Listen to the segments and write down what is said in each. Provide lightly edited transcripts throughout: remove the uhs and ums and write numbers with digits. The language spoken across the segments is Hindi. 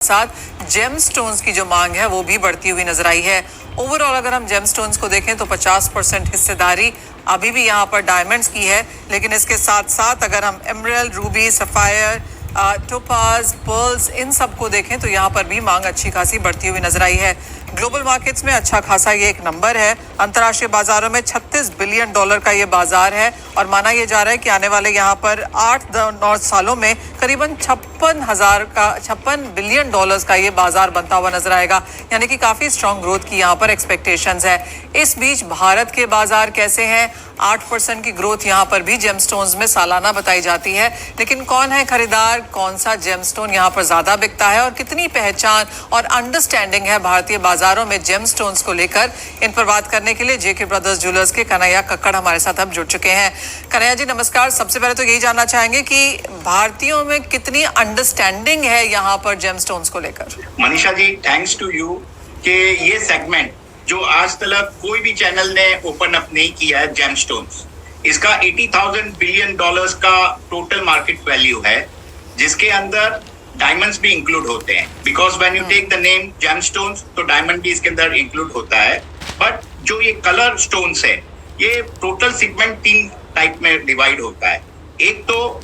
साथ जेम स्टोन्स की जो मांग है वो भी बढ़ती हुई नजर आई है। ओवरऑल अगर हम जेम स्टोन्स को देखें तो 50% हिस्सेदारी अभी भी यहाँ पर डायमंड्स की है, लेकिन इसके साथ साथ अगर हम emerald, ruby, sapphire, topaz, pearls इन सब को देखें तो यहाँ पर भी मांग अच्छी खासी बढ़ती हुई नजर आई है। ग्लोबल मार्केट्स में अच्छा खासा ये एक नंबर है। अंतर्राष्ट्रीय बाजारों में $36 बिलियन का ये बाजार है और माना यह जा रहा है कि आने वाले यहाँ पर 8-9 सालों में करीबन 56 बिलियन डॉलर्स का ये बाजार बनता हुआ नजर आएगा, यानी कि काफी स्ट्रॉन्ग ग्रोथ की यहाँ पर एक्सपेक्टेशंस है। इस बीच भारत के बाजार कैसे हैं? 8% की ग्रोथ यहाँ पर भी जेमस्टोन्स में सालाना बताई जाती है, लेकिन कौन है खरीदार, कौन सा जेमस्टोन यहाँ पर ज्यादा बिकता है और कितनी पहचान और अंडरस्टैंडिंग है भारतीय बाजारों में जेमस्टोन्स को लेकर, इन पर बात करने के लिए जेके ब्रदर्स ज्वेलर्स के कन्हैया कक्कड़ हमारे साथ अब जुड़ चुके हैं। कन्हैया जी नमस्कार। सबसे पहले तो यही जानना चाहेंगे कि भारतीयों में कितनी अंडरस्टैंडिंग है यहाँ पर जेमस्टोन्स को लेकर। Manisha ji, thanks to you कि ये सेगमेंट जो आज तक कोई भी चैनल ने ओपन अप नहीं किया है, जेमस्टोन्स, इसका $80,000 बिलियन का टोटल मार्केट वैल्यू है, जिसके अंदर डायमंड्स भी इंक्लूड होते हैं। Because when you take the name gemstones तो डायमंड भी इसके अंदर इंक्लूड होता है। बट जो ये कलर स्टोन्स है, ये टोटल सेगमेंट 3 टाइप में डिवाइड होता है। एक तो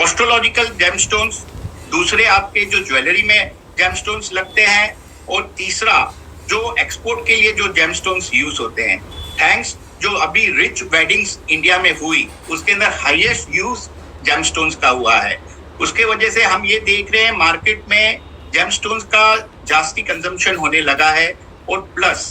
एस्ट्रोलॉजिकल जेमस्टोन्स, दूसरे आपके जो ज्वेलरी में जेमस्टोन्स लगते हैं, और तीसरा जो एक्सपोर्ट के लिए जो जेमस्टोन्स यूज होते हैं। थैंक्स जो अभी रिच वेडिंग्स इंडिया में हुई, उसके अंदर हाईएस्ट यूज जेमस्टोन्स का हुआ है। उसके वजह से हम ये देख रहे हैं मार्केट में जेमस्टोन्स का जास्ती कंजम्पशन होने लगा है। और प्लस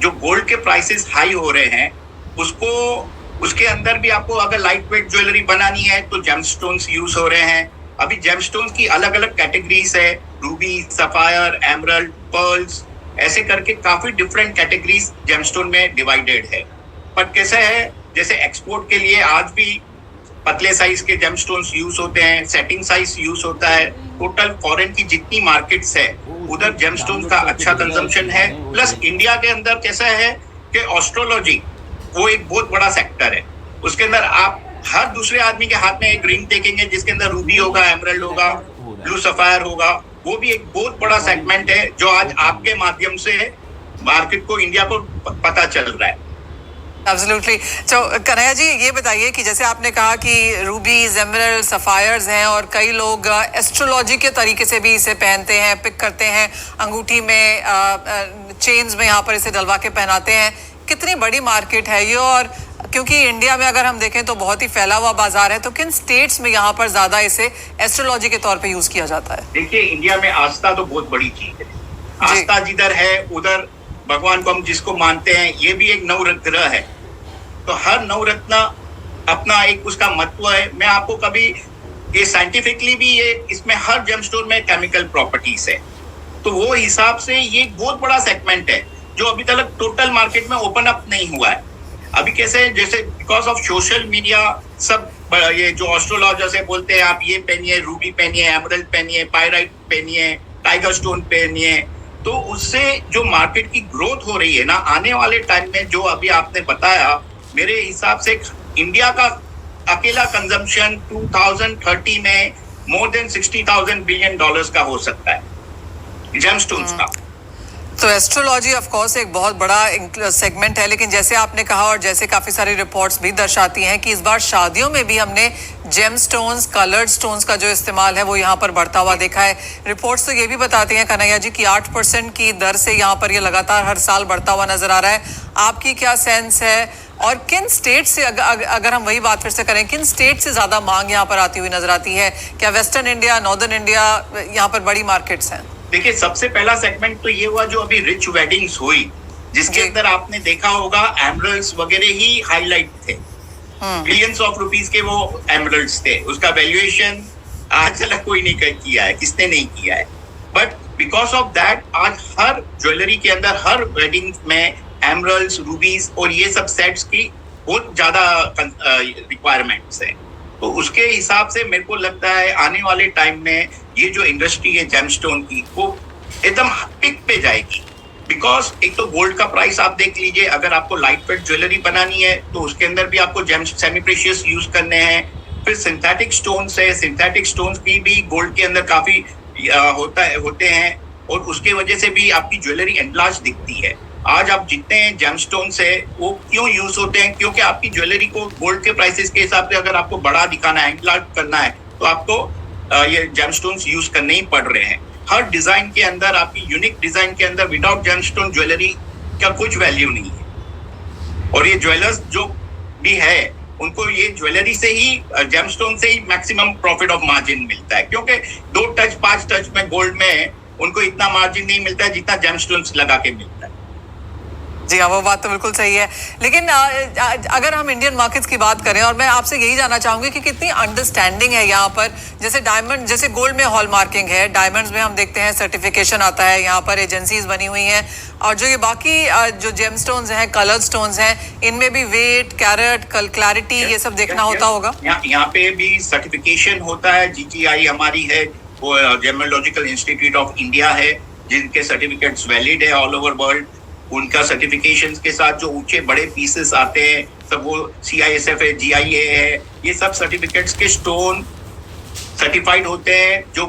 जो गोल्ड के प्राइसेस हाई हो रहे हैं, उसके अंदर भी आपको अगर लाइट वेट ज्वेलरी बनानी है तो जेमस्टोन्स यूज हो रहे हैं। अभी जेमस्टोन्स की अलग अलग कैटेगरीज है, रूबी, सफायर, एमरल्ड, पर्ल्स, ऐसे करके काफी डिफरेंट कैटेगरीज जेमस्टोन में डिवाइडेड है। बट कैसा है, जैसे एक्सपोर्ट के लिए आज भी पतले साइज के जेमस्टोन्स यूज होते हैं, सेटिंग साइज यूज होता है। टोटल फॉरेन की जितनी मार्केट्स है उधर जेमस्टोन का अच्छा कंजम्पशन है। प्लस इंडिया के अंदर कैसा है कि एस्ट्रोलॉजी वो एक बहुत बड़ा सेक्टर है। उसके अंदर आप हर दूसरे आदमी के हाथ में एक रिंग देखेंगे जिसके अंदर रूबी होगा, एमरल्ड होगा, ब्लू सफायर होगा। वो भी एक बहुत बड़ा सेगमेंट है जो आज आपके माध्यम से मार्केट को, इंडिया को पता चल रहा है। एब्सोल्युटली। तो कन्हैया जी ये बताइए कि जैसे आपने कहा कि रूबीज, एमरल्ड, सफायर्स हैं और कई लोग एस्ट्रोलॉजी के तरीके से भी इसे पहनते हैं, पिक करते हैं, अंगूठी में, चेन्स में यहाँ पर इसे डलवा के पहनाते हैं। कितनी बड़ी मार्केट है ये, और क्योंकि इंडिया में अगर हम देखें तो बहुत ही फैला हुआ बाजार है, तो किन स्टेट्स में यहाँ पर ज्यादा इसे एस्ट्रोलॉजी के तौर पे यूज किया जाता है? देखिए, इंडिया में आस्था तो बहुत बड़ी चीज है। आस्था जिधर है उधर भगवान को हम जिसको मानते हैं, ये भी एक नवरत्न है। तो हर नवरत्न अपना एक उसका महत्व है। मैं आपको कभी ये साइंटिफिकली भी ये इसमें हर जेमस्टोन में केमिकल प्रॉपर्टीज है, तो वो हिसाब से ये बहुत बड़ा सेगमेंट है जो अभी तक टोटल मार्केट में ओपन अप नहीं हुआ है। अभी कैसे, जैसे बिकॉज ऑफ सोशल मीडिया सब ये जो एस्ट्रोलॉजर से बोलते हैं आप ये पहनिए, रूबी पहनिए, एमरल्ड पहनिए, पायराइट पहनिए, टाइगर स्टोन पहनिए, तो उससे जो मार्केट की ग्रोथ हो रही है ना, आने वाले टाइम में जो अभी आपने बताया, मेरे हिसाब से इंडिया का अकेला कंजम्पशन 2030 में मोर देन $60,000 बिलियन का हो सकता है जेमस्टोन्स का। तो एस्ट्रोलॉजी ऑफ कोर्स एक बहुत बड़ा सेगमेंट है, लेकिन जैसे आपने कहा और जैसे काफी सारी रिपोर्ट्स भी दर्शाती हैं कि इस बार शादियों में भी हमने जेम स्टोन्स, कलर्ड स्टोन्स का जो इस्तेमाल है वो यहाँ पर बढ़ता हुआ देखा है। रिपोर्ट्स तो ये भी बताती हैं कन्हैया जी कि 8% की दर से यहाँ पर ये लगातार हर साल बढ़ता हुआ नजर आ रहा है। आपकी क्या सेंस है, और किन स्टेट से अगर हम वही बात फिर से करें, किन स्टेट से ज्यादा मांग यहाँ पर आती हुई नजर आती है? क्या वेस्टर्न इंडिया, नॉर्दर्न इंडिया यहाँ पर बड़ी मार्केट्स हैं? देखिए, सबसे पहला सेगमेंट तो ये हुआ जो अभी रिच वेडिंग्स हुई, जिसके अंदर आपने देखा होगा एमरल्ड्स वगैरह ही हाईलाइट थे। बिलियंस ऑफ रुपीस के वो एमरल्ड्स थे। उसका वैल्यूएशन आज तक कोई नहीं किया है, किसने नहीं किया है। बट बिकॉज ऑफ दैट आज हर ज्वेलरी के अंदर, हर वेडिंग में एमरल्ड्स, रूबीज और ये सब सेट्स की बहुत ज्यादा रिक्वायरमेंट्स है। तो उसके हिसाब से मेरे को लगता है आने वाले टाइम में ये जो इंडस्ट्री है जेमस्टोन की, वो एकदम पिक पे जाएगी। बिकॉज एक तो गोल्ड का प्राइस आप देख लीजिए, अगर आपको लाइट वेट ज्वेलरी बनानी है तो उसके अंदर भी आपको जेम सेमी प्रेशियस यूज करने हैं। फिर सिंथेटिक स्टोन्स है, सिंथेटिक स्टोन्स की भी गोल्ड के अंदर काफी होते हैं, और उसके वजह से भी आपकी ज्वेलरी एनलार्ज दिखती है। आज आप जितने जेमस्टोन्स है वो क्यों यूज होते हैं? क्योंकि आपकी ज्वेलरी को गोल्ड के प्राइसेस के हिसाब से अगर आपको बड़ा दिखाना है, एनलार्ज करना है, तो आपको ये जेमस्टोन्स यूज करने ही पड़ रहे हैं। हर डिजाइन के अंदर, आपकी यूनिक डिजाइन के अंदर विदाउट जेमस्टोन ज्वेलरी का कुछ वैल्यू नहीं है। और ये ज्वेलर्स जो भी है उनको ये ज्वेलरी से ही, जेमस्टोन से ही मैक्सिमम प्रॉफिट ऑफ मार्जिन मिलता है, क्योंकि 2 टच 5 टच में गोल्ड में उनको इतना मार्जिन नहीं मिलता है जितना जेमस्टोन्स लगा के मिलता है। जी हाँ, वो बात तो बिल्कुल सही है। लेकिन अगर हम इंडियन मार्केट्स की बात करें, और मैं आपसे यही जानना चाहूंगी कि कितनी अंडरस्टैंडिंग है यहाँ पर, जैसे डायमंड, जैसे गोल्ड में हॉल मार्किंग है, डायमंड्स में हम देखते हैं सर्टिफिकेशन आता है, यहाँ पर एजेंसीज बनी हुई हैं, और जो ये बाकी जो जेमस्टोन्स हैं, कलर स्टोन्स हैं, इनमें भी वेट, कैरेट, क्लैरिटी, ये सब देखना होता होगा। यहाँ पे भी सर्टिफिकेशन होता है। GTI हमारी है, वो जेमोलॉजिकल इंस्टीट्यूट ऑफ इंडिया है, जिनके सर्टिफिकेट्स वैलिड है ऑल ओवर वर्ल्ड। उनका सर्टिफिकेशंस के साथ जो ऊंचे बड़े पीसेस आते हैं, सब वो CISF है, GIA है, ये सब सर्टिफिकेट्स के स्टोन सर्टिफाइड होते हैं। जो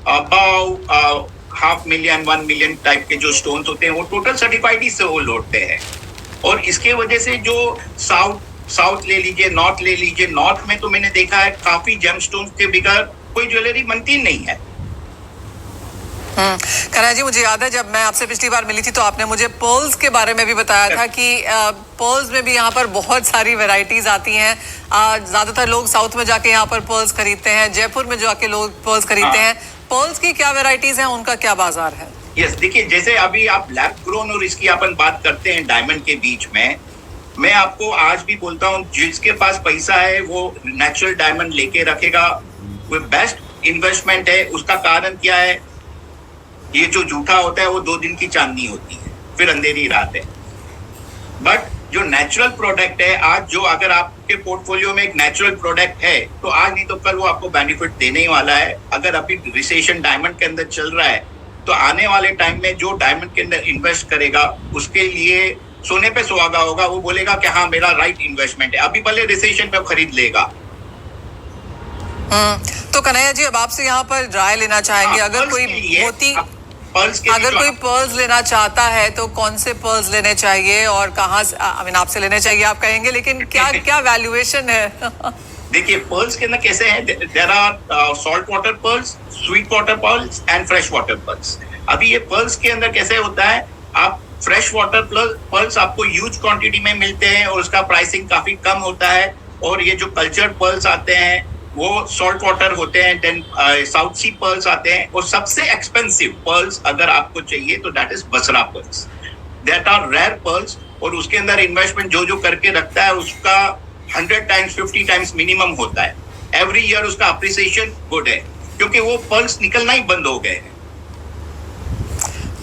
अबाउ 500,000 1 मिलियन टाइप के जो स्टोन्स होते हैं वो टोटल सर्टिफाइड ही से वो होते हैं। और इसके वजह से जो साउथ ले लीजिए, नॉर्थ ले लीजिए, नॉर्थ में तो मैंने देखा है काफी जेमस्टोन्स के बगैर कोई ज्वेलरी बनती नहीं है। कन्हैया जी, मुझे याद है जब मैं आपसे पिछली बार मिली थी तो आपने मुझे पर्ल्स के बारे में भी बताया था कि पर्ल्स में भी यहाँ पर बहुत सारी वैरायटीज आती हैं। ज्यादातर लोग साउथ में जाके यहाँ पर पर्ल्स खरीदते हैं, जयपुर में जाके लोग पर्ल्स खरीदते हैं। पर्ल्स की क्या वैरायटीज हैं, उनका क्या बाजार है? यस, देखिए, जैसे अभी आप लैब ग्रोन और इसकी अपन बात करते हैं डायमंड के बीच में, मैं आपको आज भी बोलता हूँ, जिसके पास पैसा है वो नेचुरल डायमंड लेके रखेगा, वो बेस्ट इन्वेस्टमेंट है। उसका कारण क्या है? ये जो जूठा होता है वो 2 दिन की चांदनी होती है, फिर अंधेरी रात है। बट जो नेचुरल प्रोडक्ट है, आज जो अगर आपके पोर्टफोलियो में एक नेचुरल प्रोडक्ट है, तो आज नहीं तो कल वो आपको बेनिफिट देने ही वाला है। अगर अभी रिसेशन डायमंड के अंदर चल रहा है, तो आने वाले टाइम में जो डायमंड के अंदर इन्वेस्ट करेगा उसके लिए सोने पे सुहागा होगा। वो बोलेगा कि हाँ, मेरा राइट इन्वेस्टमेंट है। अभी भले रिसेशन पे खरीद लेगा। तो कन्हैया जी, अब आपसे यहाँ पर राय लेना चाहेंगे, अगर कोई मोती, अगर कोई पर्ल्स लेना चाहता है तो कौन से पर्ल्स लेने चाहिए और कहाँ से, आपसे लेने चाहिए आप कहेंगे, लेकिन क्या क्या वैल्यूएशन है? देखिए, पर्ल्स के अंदर कैसे हैं, there are salt water pearls, sweet water pearls and fresh water pearls. अभी ये पर्ल्स के अंदर कैसे होता है, आप फ्रेश वाटर पर्ल्स आपको ह्यूज क्वांटिटी में मिलते हैं और उसका प्राइसिंग काफी कम होता है। और ये जो कल्चर्ड पर्ल्स आते हैं वो सॉल्ट वाटर होते हैं, देन साउथ सी पर्ल्स आते हैं। और सबसे एक्सपेंसिव पर्ल्स अगर आपको चाहिए तो that is Basra pearls, that are rare pearls. और उसके अंदर इन्वेस्टमेंट जो करके रखता है उसका 100 टाइम्स 50 टाइम्स मिनिमम होता है। एवरी ईयर उसका अप्रिसिएशन गुड है, क्योंकि वो पर्ल्स निकलना ही बंद हो गए हैं।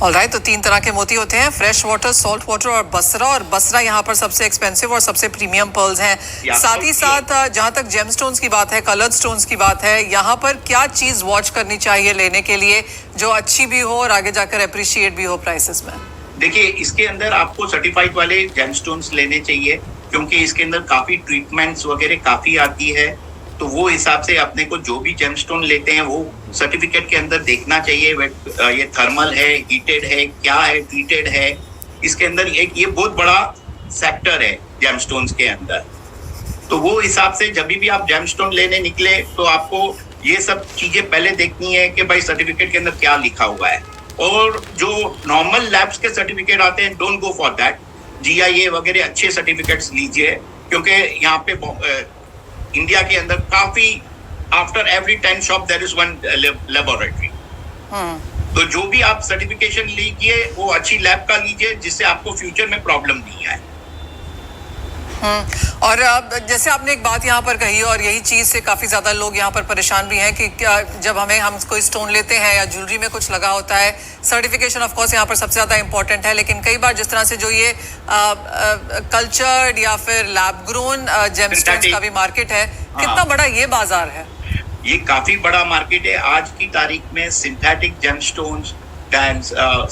ऑलराइट, तो 3 तरह के मोती होते हैं, फ्रेश वाटर, सॉल्ट वाटर और बसरा। और बसरा यहाँ पर सबसे एक्सपेंसिव और सबसे प्रीमियम पर्ल्स हैं। साथ ही साथ जहाँ तक जेमस्टोन्स की बात है, कलर्ड स्टोन्स की बात है, यहाँ पर क्या चीज वॉच करनी चाहिए लेने के लिए जो अच्छी भी हो और आगे जाकर अप्रिशिएट भी हो प्राइसेस में? देखिए, इसके अंदर आपको सर्टिफाइड वाले जेमस्टोन्स लेने चाहिए, क्योंकि इसके अंदर काफी ट्रीटमेंट्स वगैरह काफी आती है। तो वो हिसाब से अपने को जो भी जेमस्टोन लेते हैं वो सर्टिफिकेट के अंदर देखना चाहिए, ये थर्मल है, हीटेड है, क्या है, ट्रीटेड है। इसके अंदर एक ये बहुत बड़ा सेक्टर है जेमस्टोन्स के अंदर। तो वो हिसाब से जब भी आप जेमस्टोन लेने निकले तो आपको ये सब चीजें पहले देखनी है कि भाई सर्टिफिकेट के अंदर क्या लिखा हुआ है। और जो नॉर्मल लैब्स के सर्टिफिकेट आते हैं, don't go for that. GIA वगैरह अच्छे सर्टिफिकेट्स लीजिए, क्योंकि यहाँ पे इंडिया के अंदर काफी, after every 10 shop there is 1 laboratory. तो जो भी आप सर्टिफिकेशन लीजिए वो अच्छी लैब का लीजिए, जिससे आपको फ्यूचर में प्रॉब्लम नहीं आए। और जैसे आपने एक बात यहाँ पर कही, और यही चीज से काफी ज्यादा लोग यहाँ पर परेशान भी हैं कि जब हम कोई स्टोन लेते हैं या ज्वेलरी में कुछ लगा होता है, सर्टिफिकेशन ऑफ कोर्स यहाँ पर सबसे ज्यादा इंपॉर्टेंट है, लेकिन कई बार जिस तरह से जो ये कल्चर्ड या फिर लैब ग्रोन जेमस्टोन्स का भी मार्केट है, कितना बड़ा ये बाजार है? ये काफी बड़ा मार्केट है आज की तारीख में। Synthetic gemstones,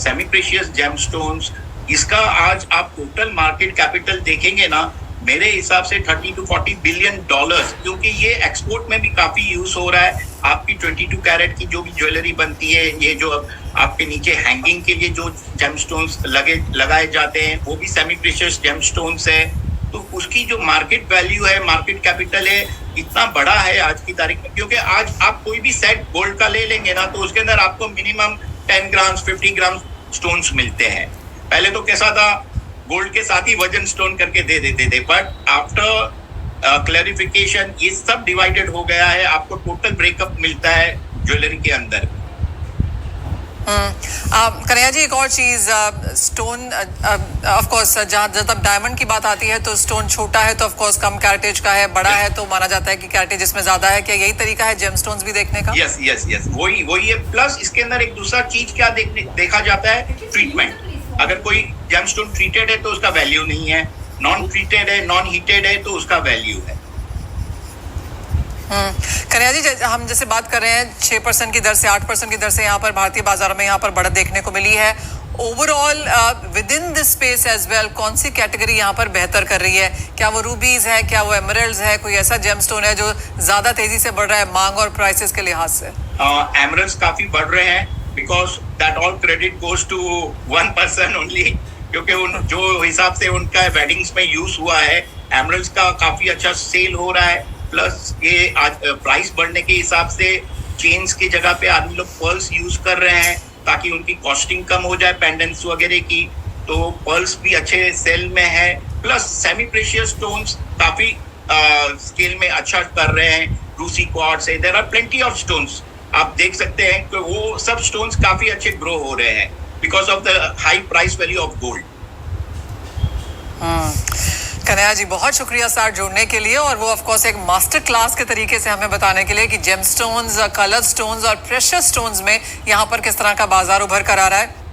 semi precious gemstones, इसका आज आप टोटल मार्केट कैपिटल देखेंगे ना, मेरे हिसाब से $30 to $40 बिलियन, क्योंकि ये एक्सपोर्ट में भी काफी यूज हो रहा है। आपकी 22 कैरेट की जो भी ज्वेलरी बनती है, ये जो अब आपके नीचे हैंगिंग के लिए जो जेमस्टोन्स लगाए जाते हैं, वो भी सेमी प्रेशियस जेमस्टोन्स है। तो उसकी जो मार्केट वैल्यू है, मार्केट कैपिटल है, इतना बड़ा है आज की तारीख में, क्योंकि आज आप कोई भी सेट गोल्ड का ले लेंगे ना, तो उसके अंदर आपको मिनिमम 10 ग्राम 50 ग्राम स्टोन्स मिलते हैं। पहले तो कैसा था, गोल्ड के साथ ही वजन स्टोन करके दे देते थे, बट आफ्टर क्लैरिफिकेशन ये सब डिवाइडेड हो गया है, आपको टोटल ब्रेकअप मिलता है ज्वेलरी के अंदर। कन्हैया जी, एक और चीज, स्टोन ऑफ कोर्स जहाँ जब डायमंड की बात आती है तो स्टोन छोटा है तो ऑफ कोर्स कम कैरेटेज का है, बड़ा है तो माना जाता है कि कैरेटेज इसमें ज्यादा है। क्या यही तरीका है जेमस्टोन्स भी देखने का? यस यस यस, वही है। प्लस इसके अंदर एक दूसरा चीज क्या देखा जाता है, ट्रीटमेंट। अगर कोई जेमस्टोन ट्रीटेड है तो उसका वैल्यू नहीं है, नॉन ट्रीटेड है, नॉन हीटेड है तो उसका वैल्यू है। कन्हैया जी, हम जैसे बात कर रहे हैं 6% की दर से 8% की दर से यहाँ पर भारतीय बाजारों में यहाँ पर बढ़त देखने को मिली है। Overall within this space as well, कौन सी कैटेगरी यहाँ पर बेहतर कर रही है? क्या वो रूबीज है, क्या वो एमरल्ड्स है, कोई ऐसा जेमस्टोन है जो ज्यादा तेजी से बढ़ रहा है मांग और प्राइसेस के लिहाज से? एमरल्ड्स काफी बढ़ रहे हैं, because that all credit goes to one person only, क्योंकि जो हिसाब से उनका वेडिंग्स में यूज हुआ है, एमरल्ड्स का काफी अच्छा सेल हो रहा है। प्लस ये आज प्राइस बढ़ने के हिसाब से चेन्स की जगह पे आदमी लोग पर्ल्स यूज कर रहे हैं ताकि उनकी कॉस्टिंग कम हो जाए पेंडेंट्स वगैरह की, तो पर्ल्स भी अच्छे सेल में है। प्लस सेमी प्रेशियस स्टोन्स काफी स्केल में अच्छा कर रहे हैं, रूसी क्वार्ट्ज है, there are plenty of stones. आप देख सकते हैं कि वो सब स्टोन्स काफी अच्छे ग्रो हो रहे हैं because of the high price value of gold. Kanhaiya ji, बहुत शुक्रिया साथ जुड़ने के लिए, और वो ऑफ कोर्स एक मास्टर क्लास के तरीके से हमें बताने के लिए कि जेमस्टोन्स, कलर स्टोन्स और प्रेशियस स्टोन्स में यहाँ पर किस तरह का बाजार उभर कर आ रहा है।